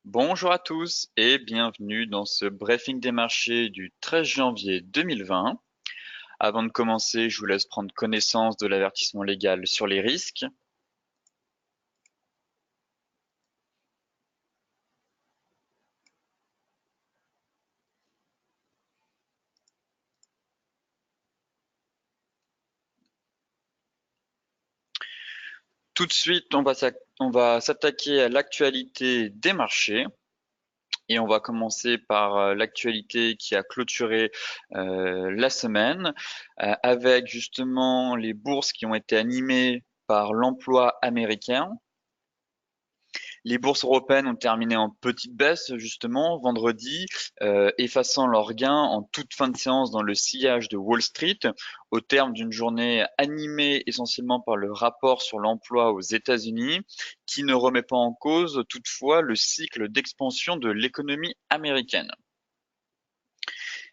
Bonjour à tous et bienvenue dans ce briefing des marchés du 13 janvier 2020. Avant de commencer, je vous laisse prendre connaissance de l'avertissement légal sur les risques. Tout de suite, on va s'attaquer à l'actualité des marchés. Et on va commencer par l'actualité qui a clôturé la semaine, avec justement les bourses qui ont été animées par l'emploi américain. Les bourses européennes ont terminé en petite baisse justement vendredi, effaçant leurs gains en toute fin de séance dans le sillage de Wall Street, au terme d'une journée animée essentiellement par le rapport sur l'emploi aux États-Unis, qui ne remet pas en cause toutefois le cycle d'expansion de l'économie américaine.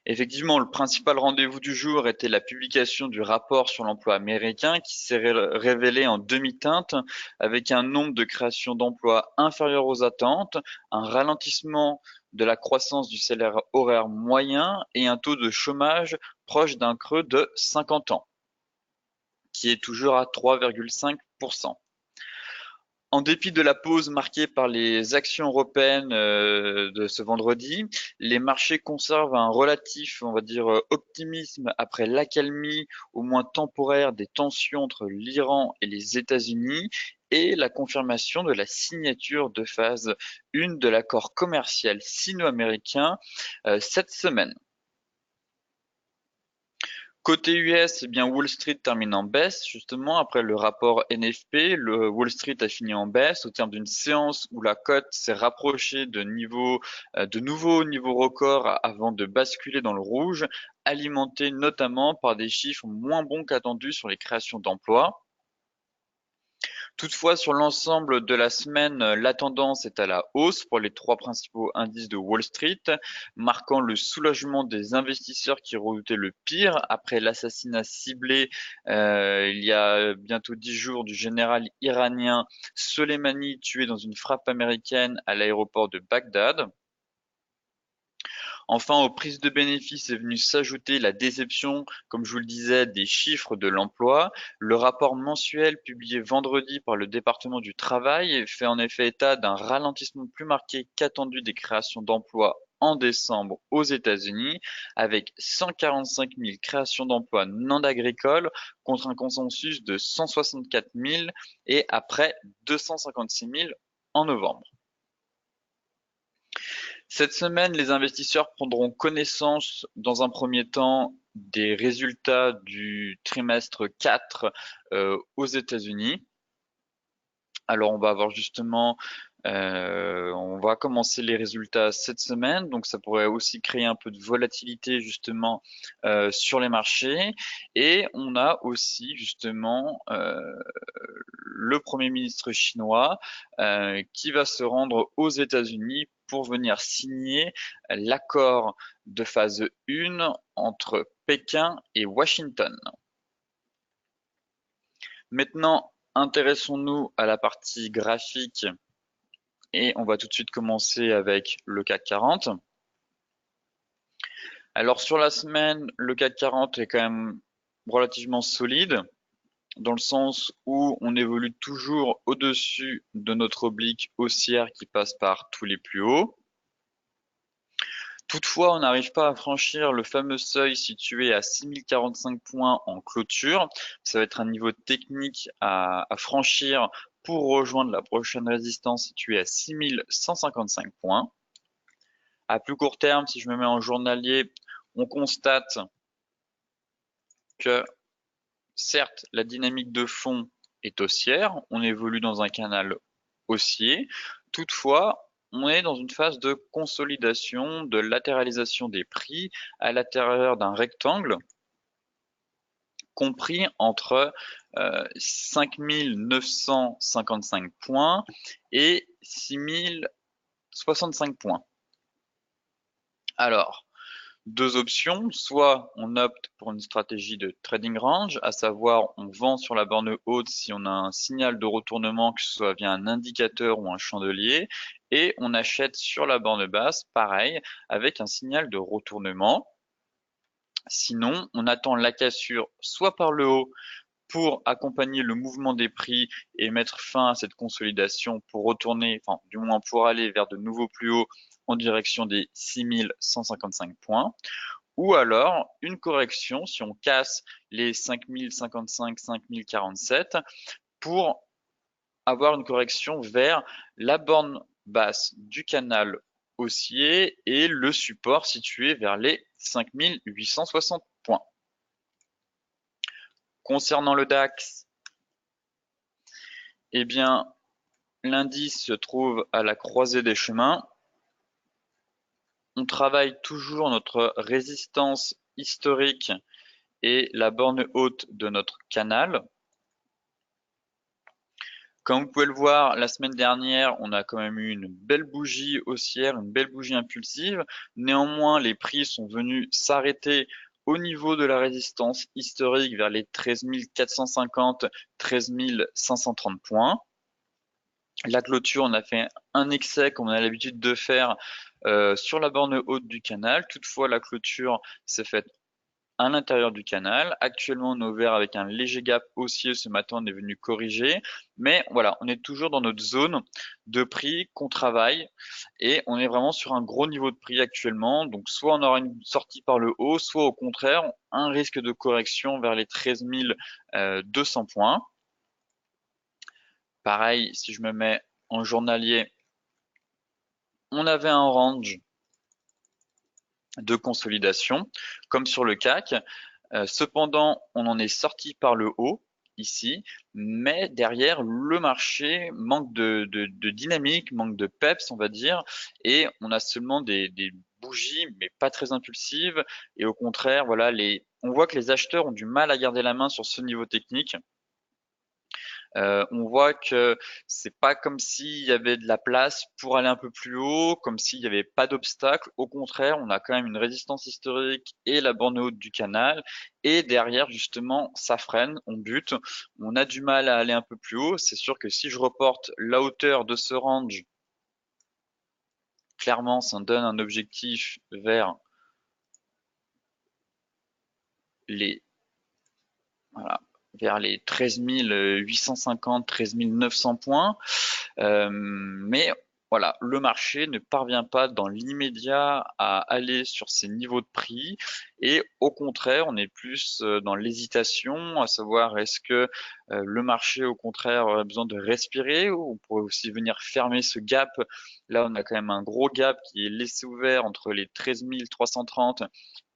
Effectivement, le principal rendez-vous du jour était la publication du rapport sur l'emploi américain qui s'est révélé en demi-teinte avec un nombre de créations d'emplois inférieur aux attentes, un ralentissement de la croissance du salaire horaire moyen et un taux de chômage proche d'un creux de 50 ans, qui est toujours à 3,5%. En dépit de la pause marquée par les actions européennes de ce vendredi, les marchés conservent un relatif, on va dire, optimisme après l'accalmie, au moins temporaire, des tensions entre l'Iran et les États-Unis et la confirmation de la signature de phase 1 de l'accord commercial sino-américain cette semaine. Côté US, eh bien Wall Street termine en baisse, justement, après le rapport NFP. Le Wall Street a fini en baisse au terme d'une séance où la cote s'est rapprochée de nouveaux niveaux records avant de basculer dans le rouge, alimenté notamment par des chiffres moins bons qu'attendus sur les créations d'emplois. Toutefois, sur l'ensemble de la semaine, la tendance est à la hausse pour les trois principaux indices de Wall Street, marquant le soulagement des investisseurs qui redoutaient le pire après l'assassinat ciblé il y a bientôt 10 jours du général iranien Soleimani tué dans une frappe américaine à l'aéroport de Bagdad. Enfin, aux prises de bénéfices est venue s'ajouter la déception, comme je vous le disais, des chiffres de l'emploi. Le rapport mensuel publié vendredi par le département du travail fait en effet état d'un ralentissement plus marqué qu'attendu des créations d'emplois en décembre aux États-Unis, avec 145 000 créations d'emplois non agricoles contre un consensus de 164 000 et après 256 000 en novembre. Cette semaine, les investisseurs prendront connaissance dans un premier temps des résultats du trimestre 4 aux États-Unis. Alors, on va avoir justement, on va commencer les résultats cette semaine, donc ça pourrait aussi créer un peu de volatilité justement sur les marchés. Et on a aussi justement le Premier ministre chinois qui va se rendre aux États-Unis pour venir signer l'accord de phase 1 entre Pékin et Washington. Maintenant, intéressons-nous à la partie graphique et on va tout de suite commencer avec le CAC 40. Alors sur la semaine, le CAC 40 est quand même relativement solide dans le sens où on évolue toujours au-dessus de notre oblique haussière qui passe par tous les plus hauts. Toutefois, on n'arrive pas à franchir le fameux seuil situé à 6045 points en clôture. Ça va être un niveau technique à franchir pour rejoindre la prochaine résistance située à 6155 points. À plus court terme, si je me mets en journalier, on constate que certes, la dynamique de fond est haussière, on évolue dans un canal haussier. Toutefois, on est dans une phase de consolidation, de latéralisation des prix à l'intérieur d'un rectangle compris entre 5955 points et 6065 points. Alors, deux options. Soit on opte pour une stratégie de trading range, à savoir on vend sur la borne haute si on a un signal de retournement, que ce soit via un indicateur ou un chandelier, et on achète sur la borne basse, pareil, avec un signal de retournement. Sinon, on attend la cassure soit par le haut pour accompagner le mouvement des prix et mettre fin à cette consolidation pour retourner, enfin du moins pour aller vers de nouveaux plus hauts en direction des 6155 points. Ou alors une correction si on casse les 5055, 5047 pour avoir une correction vers la borne basse du canal haussier et le support situé vers les 5860 points. Concernant le DAX, eh bien, l'indice se trouve à la croisée des chemins. On travaille toujours notre résistance historique et la borne haute de notre canal. Comme vous pouvez le voir, la semaine dernière, on a quand même eu une belle bougie haussière, une belle bougie impulsive. Néanmoins, les prix sont venus s'arrêter au niveau de la résistance historique vers les 13 450, 13 530 points. La clôture, on a fait un excès comme on a l'habitude de faire sur la borne haute du canal. Toutefois, la clôture s'est faite à l'intérieur du canal. Actuellement, on est ouvert avec un léger gap haussier. Ce matin, on est venu corriger. Mais voilà, on est toujours dans notre zone de prix qu'on travaille et on est vraiment sur un gros niveau de prix actuellement. Donc, soit on aura une sortie par le haut, soit au contraire, un risque de correction vers les 13 200 points. Pareil, si je me mets en journalier, on avait un range de consolidation, comme sur le CAC. Cependant, on en est sorti par le haut ici, mais derrière, le marché manque de dynamique, manque de peps, on va dire, et on a seulement des bougies, mais pas très impulsives. Et au contraire, voilà, on voit que les acheteurs ont du mal à garder la main sur ce niveau technique. On voit que c'est pas comme s'il y avait de la place pour aller un peu plus haut, comme s'il n'y avait pas d'obstacle. Au contraire, on a quand même une résistance historique et la borne haute du canal. Et derrière, justement, ça freine, on bute. On a du mal à aller un peu plus haut. C'est sûr que si je reporte la hauteur de ce range, clairement, ça donne un objectif vers les, voilà, vers les 13 850, 13 900 points. Mais voilà, le marché ne parvient pas dans l'immédiat à aller sur ces niveaux de prix et au contraire, on est plus dans l'hésitation, à savoir est-ce que le marché au contraire a besoin de respirer ou on pourrait aussi venir fermer ce gap. Là, on a quand même un gros gap qui est laissé ouvert entre les 13 330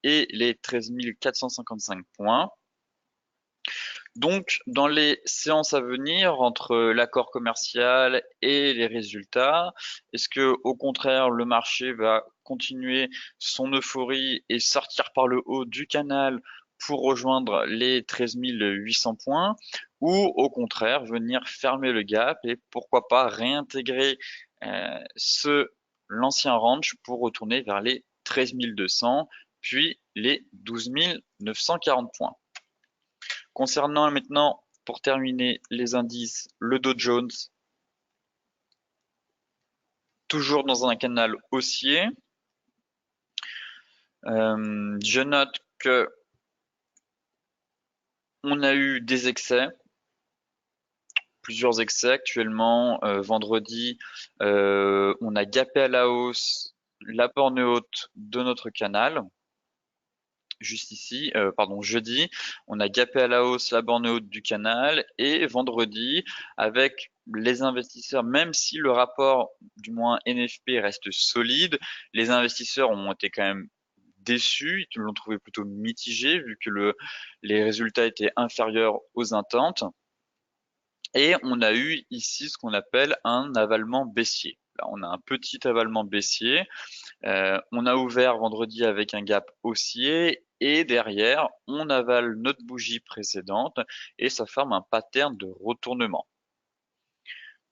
et les 13 455 points. Donc, dans les séances à venir, entre l'accord commercial et les résultats, est-ce que, au contraire, le marché va continuer son euphorie et sortir par le haut du canal pour rejoindre les 13 800 points, ou au contraire, venir fermer le gap et pourquoi pas réintégrer l'ancien range pour retourner vers les 13 200, puis les 12 940 points. Concernant maintenant, pour terminer, les indices, le Dow Jones, toujours dans un canal haussier. Je note que on a eu des excès, plusieurs excès actuellement. Vendredi, on a gapé à la hausse la borne haute de notre canal. Juste ici, pardon, jeudi, on a gapé à la hausse la borne haute du canal et vendredi, avec les investisseurs, même si le rapport, du moins NFP, reste solide, les investisseurs ont été quand même déçus, ils l'ont trouvé plutôt mitigé vu que les résultats étaient inférieurs aux attentes. Et on a eu ici ce qu'on appelle un avalement baissier. Là, on a un petit avalement baissier. On a ouvert vendredi avec un gap haussier et derrière, on avale notre bougie précédente et ça forme un pattern de retournement.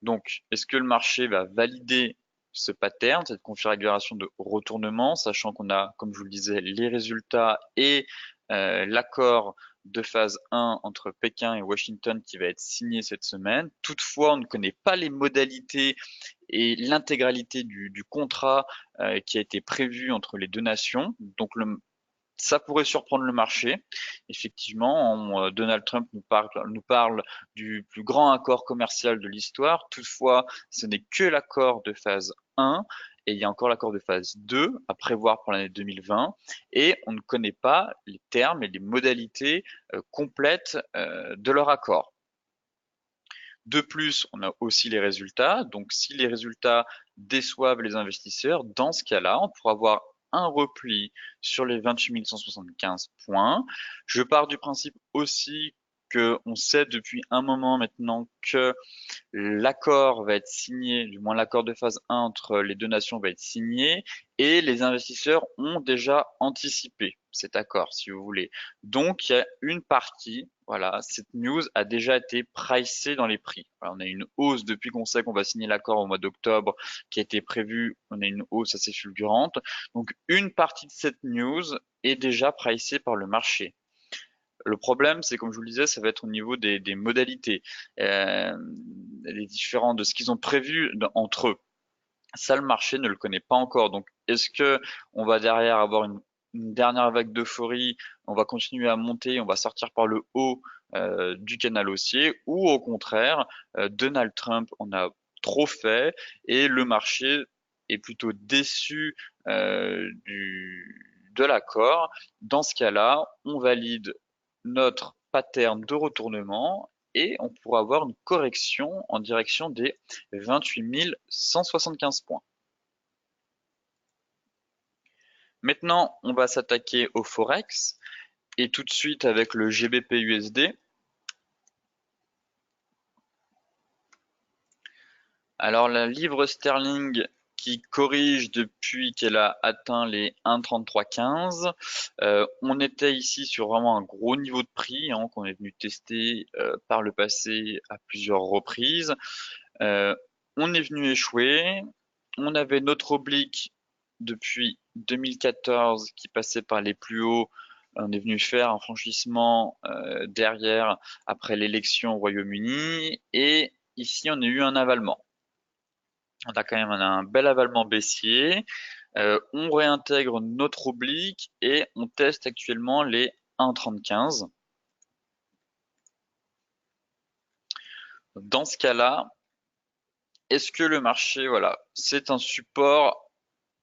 Donc, est-ce que le marché va valider ce pattern, cette configuration de retournement, sachant qu'on a, comme je vous le disais, les résultats et l'accord de phase 1 entre Pékin et Washington qui va être signé cette semaine. Toutefois, on ne connaît pas les modalités et l'intégralité du contrat qui a été prévu entre les deux nations. Donc ça pourrait surprendre le marché. Effectivement, Donald Trump nous parle du plus grand accord commercial de l'histoire. Toutefois, ce n'est que l'accord de phase 1 et il y a encore l'accord de phase 2 à prévoir pour l'année 2020 et on ne connaît pas les termes et les modalités complètes de leur accord. De plus, on a aussi les résultats. Donc, si les résultats déçoivent les investisseurs, dans ce cas-là, on pourra avoir un repli sur les 28 175 points. Je pars du principe aussi qu'on sait depuis un moment maintenant que l'accord va être signé, du moins l'accord de phase 1 entre les deux nations va être signé et les investisseurs ont déjà anticipé cet accord, si vous voulez. Donc, il y a une partie, voilà, cette news a déjà été pricée dans les prix. Alors, on a une hausse depuis qu'on sait qu'on va signer l'accord au mois d'octobre qui a été prévu, on a une hausse assez fulgurante. Donc, une partie de cette news est déjà pricée par le marché. Le problème, c'est comme je vous le disais, ça va être au niveau des modalités, les différents de ce qu'ils ont prévu entre eux. Ça, le marché ne le connaît pas encore. Donc, est-ce que on va derrière avoir une dernière vague d'euphorie, on va continuer à monter, on va sortir par le haut du canal haussier, ou au contraire, Donald Trump en a trop fait et le marché est plutôt déçu de l'accord. Dans ce cas-là, on valide notre pattern de retournement et on pourra avoir une correction en direction des 28 175 points. Maintenant, on va s'attaquer au Forex et tout de suite avec le GBP USD. Alors la livre sterling qui corrige depuis qu'elle a atteint les 1,3315. On était ici sur vraiment un gros niveau de prix qu'on est venu tester par le passé à plusieurs reprises. On est venu échouer. On avait notre oblique depuis 2014 qui passait par les plus hauts. On est venu faire un franchissement derrière après l'élection au Royaume-Uni et ici on a eu un avalement. On a quand même un bel avalement baissier. On réintègre notre oblique et on teste actuellement les 1,35. Dans ce cas-là, est-ce que le marché, voilà, c'est un support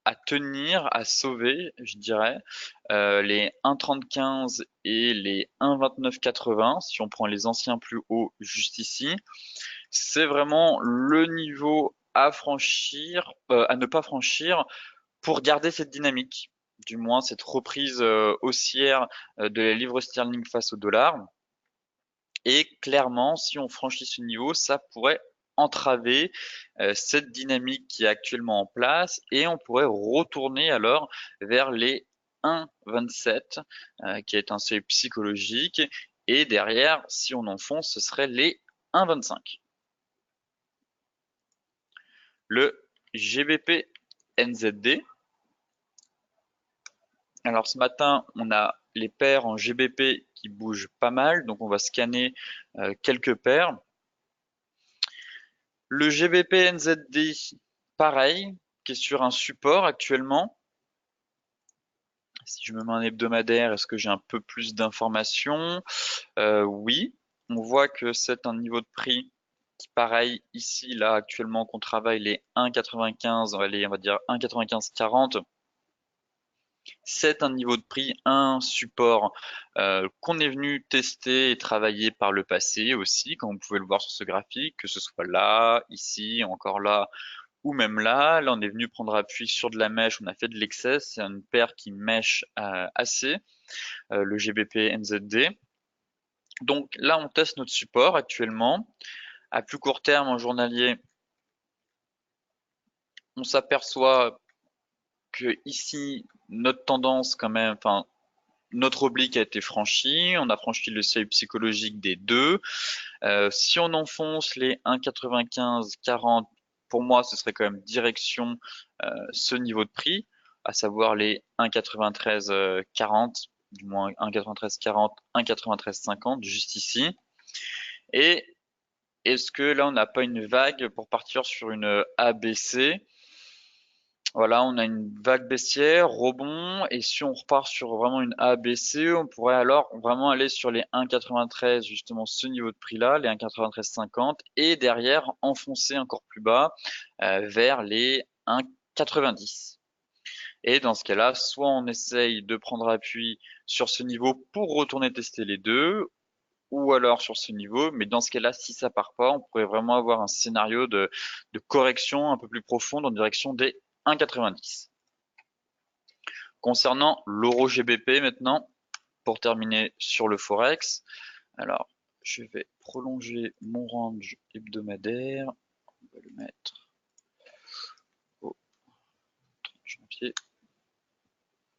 à tenir, à sauver, je dirais, les 1,35 et les 1,2980, si on prend les anciens plus hauts juste ici, c'est vraiment le niveau à franchir, à ne pas franchir pour garder cette dynamique, du moins cette reprise haussière de la livre sterling face au dollar. Et clairement, si on franchit ce niveau, ça pourrait entraver cette dynamique qui est actuellement en place et on pourrait retourner alors vers les 1,27 qui est un seuil psychologique et derrière, si on enfonce, ce serait les 1,25. Le GBP NZD. Alors ce matin, on a les paires en GBP qui bougent pas mal, donc on va scanner quelques paires. Le GBP NZD, pareil, qui est sur un support actuellement. Si je me mets un hebdomadaire, est-ce que j'ai un peu plus d'informations? Oui, on voit que c'est un niveau de prix qui, pareil, ici, là, actuellement, qu'on travaille les 1,95, on va dire 1,9540. C'est un niveau de prix, un support qu'on est venu tester et travailler par le passé aussi, comme vous pouvez le voir sur ce graphique, que ce soit là, ici, encore là, ou même là. Là, on est venu prendre appui sur de la mèche, on a fait de l'excès, c'est une paire qui mèche assez, le GBP NZD. Donc là, on teste notre support actuellement. À plus court terme, en journalier, on s'aperçoit que ici, notre tendance quand même, enfin, notre oblique a été franchi, on a franchi le seuil psychologique des deux. Si on enfonce les 1,95-40, pour moi, ce serait quand même direction ce niveau de prix, à savoir les 1,9340, du moins 1,9340, 1,9350, juste ici. Et est-ce que là, on n'a pas une vague pour partir sur une ABC? Voilà, on a une vague baissière, rebond, et si on repart sur vraiment une ABC, on pourrait alors vraiment aller sur les 1,93, justement ce niveau de prix-là, les 1,9350, et derrière enfoncer encore plus bas vers les 1,90. Et dans ce cas-là, soit on essaye de prendre appui sur ce niveau pour retourner tester les deux, ou alors sur ce niveau, mais dans ce cas-là, si ça part pas, on pourrait vraiment avoir un scénario de correction un peu plus profonde en direction des 1,90. Concernant l'euro GBP maintenant, pour terminer sur le Forex, alors je vais prolonger mon range hebdomadaire, on va le mettre au 30 janvier,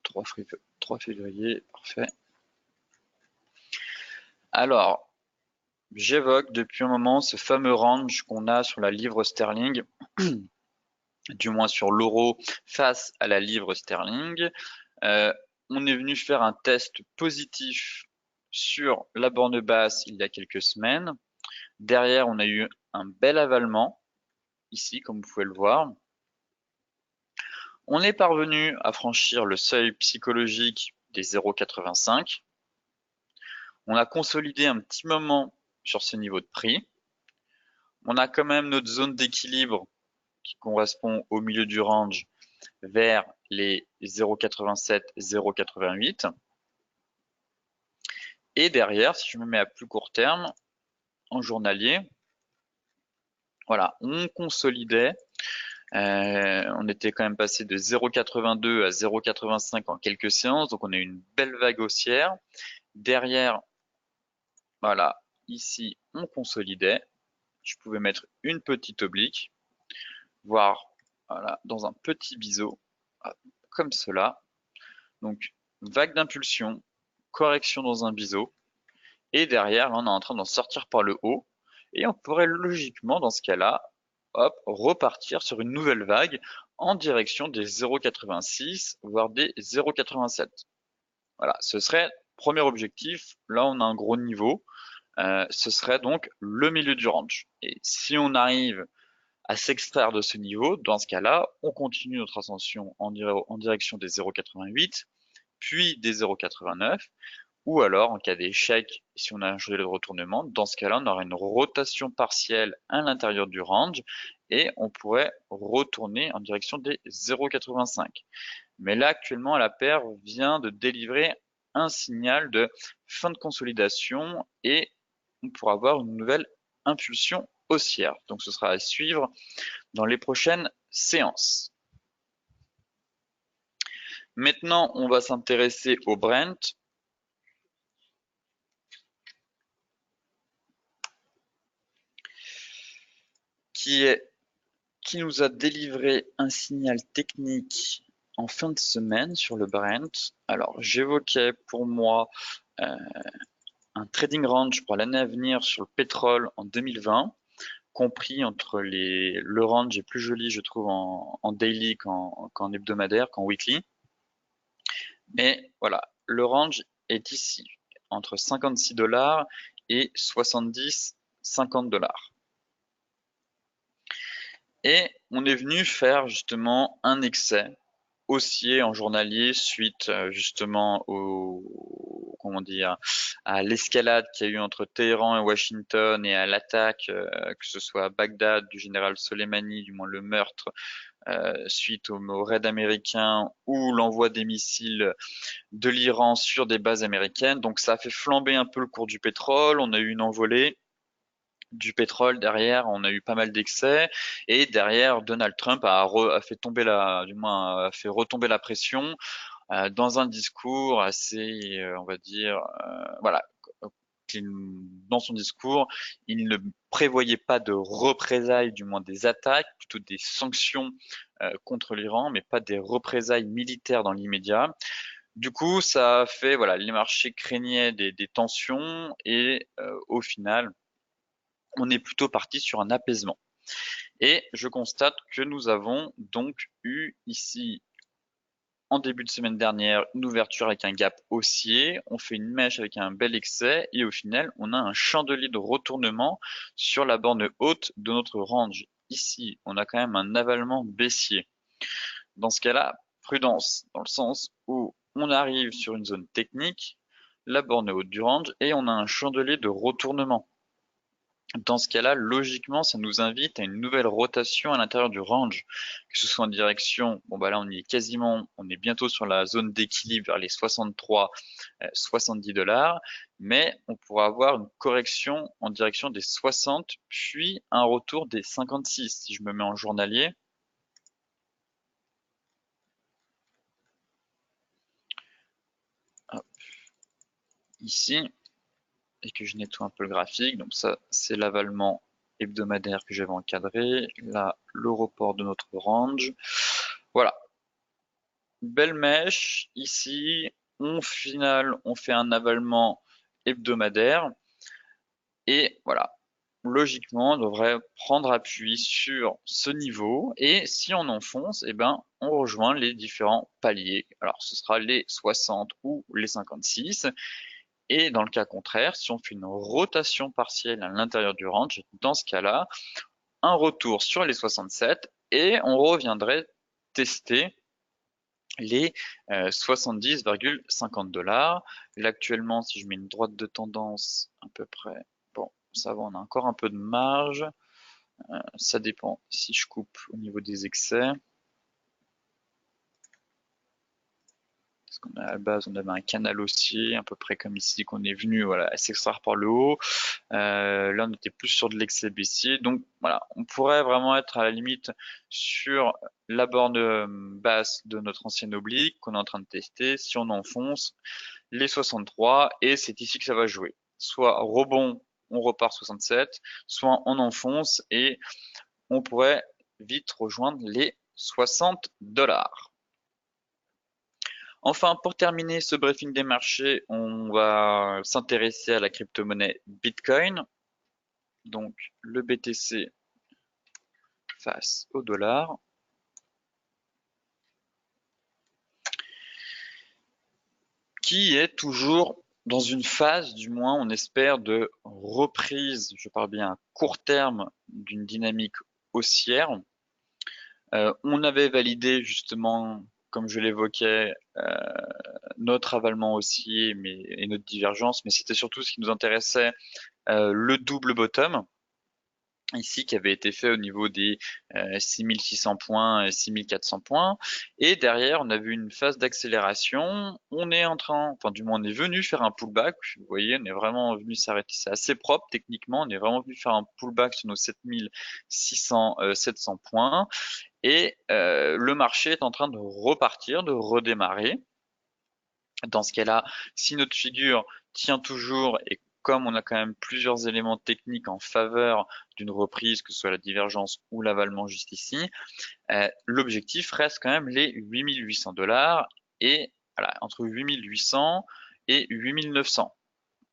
3 février, parfait. Alors, j'évoque depuis un moment ce fameux range qu'on a sur la livre sterling, du moins sur l'euro face à la livre sterling. On est venu faire un test positif sur la borne basse il y a quelques semaines. Derrière, on a eu un bel avalement, ici, comme vous pouvez le voir. On est parvenu à franchir le seuil psychologique des 0,85. On a consolidé un petit moment sur ce niveau de prix. On a quand même notre zone d'équilibre qui correspond au milieu du range vers les 0,87, 0,88. Et derrière, si je me mets à plus court terme, en journalier, voilà, on consolidait. On était quand même passé de 0,82 à 0,85 en quelques séances, donc on a eu une belle vague haussière. Derrière, voilà, ici, on consolidait. Je pouvais mettre une petite oblique, voire voilà, dans un petit biseau, comme cela. Donc, vague d'impulsion, correction dans un biseau. Et derrière, là, on est en train d'en sortir par le haut. Et on pourrait logiquement, dans ce cas-là, hop, repartir sur une nouvelle vague en direction des 0,86, voire des 0,87. Voilà, ce serait premier objectif. Là, on a un gros niveau. Ce serait donc le milieu du range. Et si on arrive à s'extraire de ce niveau, dans ce cas-là, on continue notre ascension en direction des 0,88, puis des 0,89, ou alors en cas d'échec, si on a un journée de retournement, dans ce cas-là, on aura une rotation partielle à l'intérieur du range et on pourrait retourner en direction des 0,85. Mais là, actuellement, la paire vient de délivrer un signal de fin de consolidation et on pourra avoir une nouvelle impulsion haussière. Donc ce sera à suivre dans les prochaines séances. Maintenant, on va s'intéresser au Brent. Qui nous a délivré un signal technique en fin de semaine sur le Brent. Alors, j'évoquais pour moi un trading range pour l'année à venir sur le pétrole en 2020, compris entre le range est plus joli, je trouve, en daily qu'en hebdomadaire, qu'en weekly. Mais voilà, le range est ici, entre 56 $ et 70, 50 $. Et on est venu faire justement un excès haussier en journalier suite justement comment dire, à l'escalade qu'il y a eu entre Téhéran et Washington et à l'attaque, que ce soit à Bagdad du général Soleimani, du moins le meurtre suite au raid américain ou l'envoi des missiles de l'Iran sur des bases américaines. Donc ça a fait flamber un peu le cours du pétrole, on a eu une envolée du pétrole derrière, on a eu pas mal d'excès et derrière Donald Trump a fait tomber du moins a fait retomber la pression dans un discours assez, on va dire, voilà, dans son discours, il ne prévoyait pas de représailles, du moins des attaques, plutôt des sanctions contre l'Iran, mais pas des représailles militaires dans l'immédiat. Du coup, ça a fait, voilà, les marchés craignaient des tensions et au final, on est plutôt parti sur un apaisement. Et je constate que nous avons donc eu ici, en début de semaine dernière, une ouverture avec un gap haussier, on fait une mèche avec un bel excès et au final, on a un chandelier de retournement sur la borne haute de notre range. Ici, on a quand même un avalement baissier. Dans ce cas-là, prudence, dans le sens où on arrive sur une zone technique, la borne haute du range, et on a un chandelier de retournement. Dans ce cas-là, logiquement, ça nous invite à une nouvelle rotation à l'intérieur du range, que ce soit en direction, bon bah là on y est quasiment, on est bientôt sur la zone d'équilibre vers les 63, 70 $, mais on pourra avoir une correction en direction des 60, puis un retour des 56 si je me mets en journalier. Hop, ici, et que je nettoie un peu le graphique. Donc ça, c'est l'avalement hebdomadaire que j'avais encadré. Là, le report de notre range. Voilà. Belle mèche. Ici, au final, on fait un avalement hebdomadaire. Et voilà. Logiquement, on devrait prendre appui sur ce niveau. Et si on enfonce, eh ben, on rejoint les différents paliers. Alors, ce sera les 60 ou les 56. Et dans le cas contraire, si on fait une rotation partielle à l'intérieur du range, dans ce cas-là, un retour sur les 67 et on reviendrait tester les 70,50 $. Là, actuellement, si je mets une droite de tendance à peu près, bon, ça va, on a encore un peu de marge. Ça dépend si je coupe au niveau des excès. Parce qu'on a à la base, on avait un canal haussier, à peu près comme ici, qu'on est venu voilà, s'extraire par le haut. Là, on était plus sur de l'excès baissier. Donc voilà, on pourrait vraiment être à la limite sur la borne basse de notre ancienne oblique qu'on est en train de tester. Si on enfonce les 63, et c'est ici que ça va jouer. Soit rebond, on repart 67, soit on enfonce et on pourrait vite rejoindre les 60 $. Enfin, pour terminer ce briefing des marchés, on va s'intéresser à la crypto-monnaie Bitcoin. Donc, le BTC face au dollar. Qui est toujours dans une phase, du moins on espère, de reprise, je parle bien à court terme, d'une dynamique haussière. On avait validé justement, comme je l'évoquais, notre avalement haussier et notre divergence, mais c'était surtout ce qui nous intéressait, le double bottom ici qui avait été fait au niveau des 6600 points et 6400 points. Et derrière, on a vu une phase d'accélération. On est en train, enfin du moins on est venu faire un pullback. Vous voyez, on est vraiment venu s'arrêter. C'est assez propre techniquement. On est vraiment venu faire un pullback sur nos 7600, 700 points. Et le marché est en train de repartir, de redémarrer. Dans ce cas-là, si notre figure tient toujours et comme on a quand même plusieurs éléments techniques en faveur d'une reprise, que ce soit la divergence ou l'avalement juste ici, l'objectif reste quand même les 8800 $ et voilà, entre 8800 et 8900.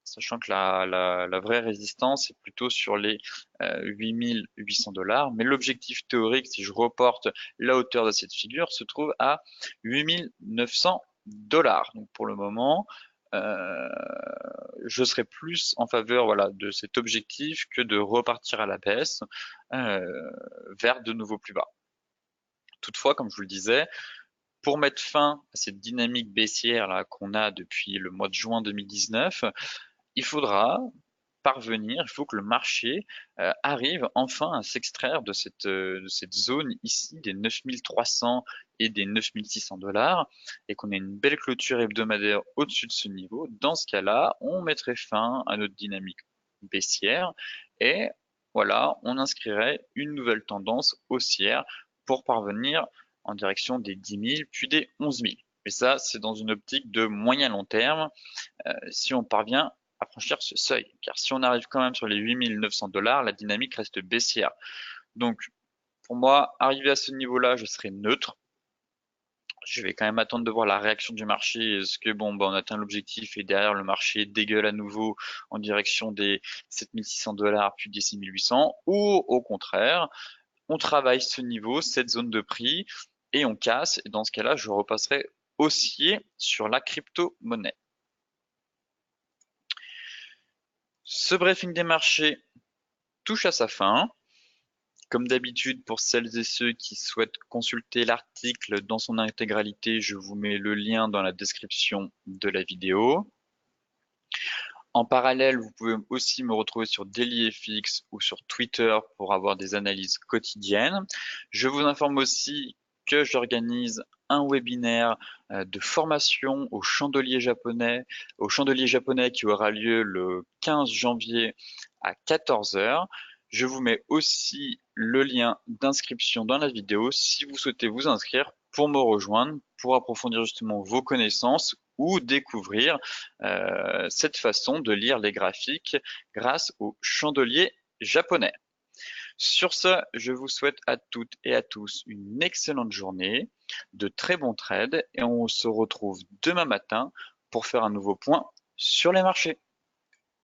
Sachant que la vraie résistance est plutôt sur les 8800 $. Mais l'objectif théorique, si je reporte la hauteur de cette figure, se trouve à 8900 $. Donc pour le moment, je serais plus en faveur voilà, de cet objectif que de repartir à la baisse vers de nouveaux plus bas. Toutefois, comme je vous le disais, pour mettre fin à cette dynamique baissière là qu'on a depuis le mois de juin 2019, il faudra parvenir, il faut que le marché arrive enfin à s'extraire de cette zone ici des 9300 et des 9600 $ et qu'on ait une belle clôture hebdomadaire au-dessus de ce niveau. Dans ce cas-là, on mettrait fin à notre dynamique baissière et voilà, on inscrirait une nouvelle tendance haussière pour parvenir en direction des 10 000 puis des 11 000. Mais ça, c'est dans une optique de moyen long terme. Si on parvient à franchir ce seuil. Car si on arrive quand même sur les 8900 $, la dynamique reste baissière. Donc, pour moi, arriver à ce niveau-là, je serai neutre. Je vais quand même attendre de voir la réaction du marché. Est-ce que bon, bah, on atteint l'objectif et derrière le marché dégueule à nouveau en direction des 7 600 $ puis des 6 800, ou au contraire, on travaille ce niveau, cette zone de prix et on casse. Et dans ce cas-là, je repasserai haussier sur la crypto-monnaie. Ce briefing des marchés touche à sa fin. Comme d'habitude, pour celles et ceux qui souhaitent consulter l'article dans son intégralité, je vous mets le lien dans la description de la vidéo. En parallèle, vous pouvez aussi me retrouver sur DailyFX ou sur Twitter pour avoir des analyses quotidiennes. Je vous informe aussi que j'organise un webinaire de formation au chandelier japonais qui aura lieu le 15 janvier à 14 h. Je vous mets aussi le lien d'inscription dans la vidéo si vous souhaitez vous inscrire pour me rejoindre, pour approfondir justement vos connaissances ou découvrir cette façon de lire les graphiques grâce au chandelier japonais. Sur ce, je vous souhaite à toutes et à tous une excellente journée, de très bons trades et on se retrouve demain matin pour faire un nouveau point sur les marchés.